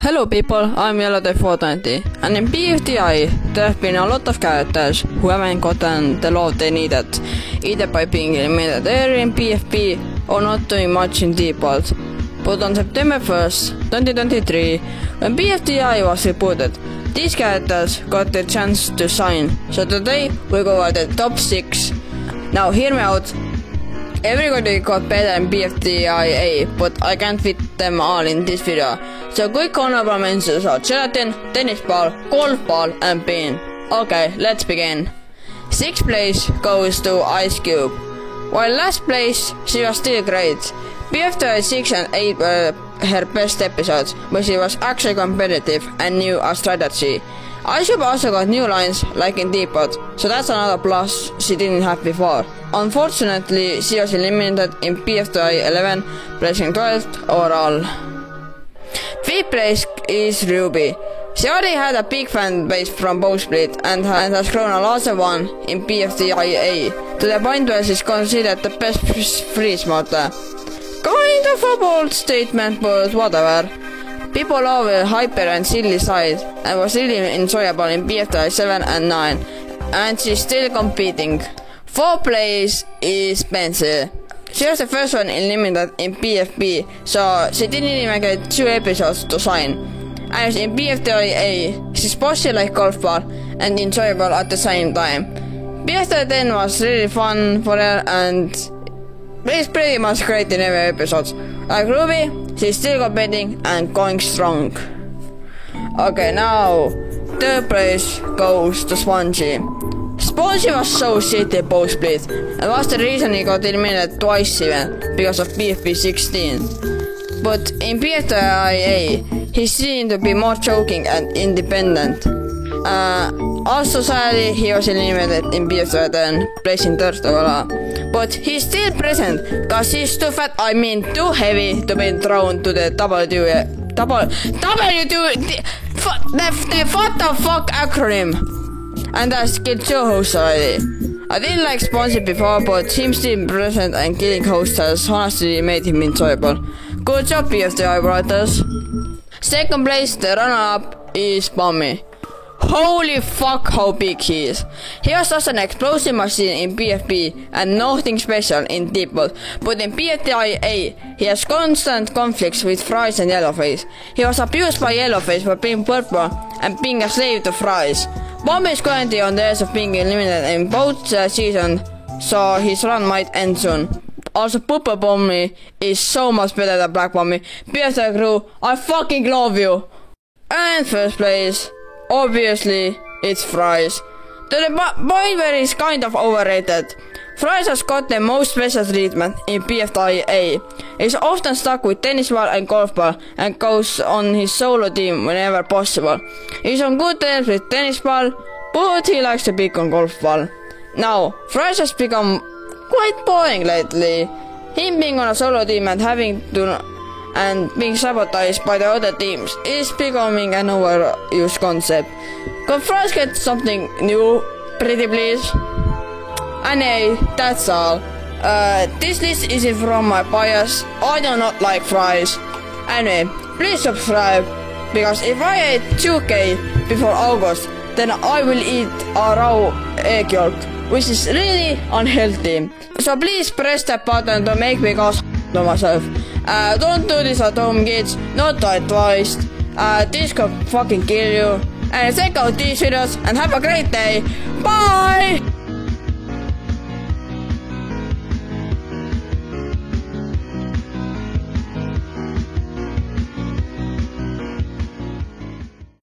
Hello people, I'm Yellowday420, and in BFDI there have been a lot of characters who haven't gotten the love they needed, either by being eliminated early in PFP or not doing much in Default. But on September 1st, 2023, when BFDI was rebooted, these characters got the chance to shine, so today we go over the top 6. Now hear me out. Everybody got better in BFDIA, but I can't fit them all in this video. So quick honorable mentions are Gelatin, Tennis Ball, Golf Ball and Bean. Okay, let's begin. 6th place goes to Ice Cube. While last place, she was still great. BFDI 6 and 8 were her best episodes, but she was actually competitive and knew a strategy. Ice Cube also got new lines, like in Depot, so that's another plus she didn't have before. Unfortunately, she was eliminated in BFDI 11, placing 12th overall. 5th place is Ruby. She already had a big fan base from Bowsplit and has grown a larger one in BFDIA, to the point where she's considered the best freeze modder. Kind of a bold statement, but whatever. People love her hyper and silly side, and was really enjoyable in BFDI 7 and 9, and she's still competing. 4th place is Spencer. She was the first one eliminated in PFP, so she didn't even get 2 episodes to shine. And in BFDIA, she's bossy like Golf Ball and enjoyable at the same time. BFDI 10 was really fun for her and it's pretty much great in every episode. Like Ruby, she's still competing and going strong. Okay, now 3rd place goes to Spongy. Spongy was so shitty in Bowsplit, and was the reason he got eliminated twice even, because of BFP 16. But in BFDIA, he seemed to be more joking and independent. Also sadly, he was eliminated in BFDI 10, placing 3rd overall. But he's still present, cause he's too fat, too heavy to be thrown to the what the fuck acronym? And I killed 2 hosts already. I didn't like Spongy before, but him still present and killing hosts has honestly made him enjoyable. Good job, BFDI writers. 2nd place, the runner-up, is Pommy. Holy fuck how big he is. He was just an explosive machine in BFP and nothing special in Depot, but in BFDIA he has constant conflicts with Fries and Yellowface. He was abused by Yellowface for being purple and being a slave to Fries. Bomb is currently on the edge of being eliminated in both seasons, so his run might end soon. Also, Purple Bomby is so much better than Black Bomby. BFDI crew, I fucking love you! And 1st place, obviously, it's Fries. To the point where he's kind of overrated. Fries has got the most special treatment in BFDIA. He's often stuck with Tennis Ball and Golf Ball and goes on his solo team whenever possible. He's on good terms with Tennis Ball, but he likes to pick on Golf Ball. Now, Fries has become quite boring lately. Him being on a solo team and being sabotaged by the other teams is becoming an overused concept. Could Fries get something new, pretty please? Anyway, that's all. This list isn't from my bias. I do not like Fries. Anyway, please subscribe, because if I eat 2K before August, then I will eat a raw egg yolk, which is really unhealthy. So please press that button to make me go to myself. Don't do this at home, kids. Not advised. This could fucking kill you. And check out these videos and have a great day. Bye!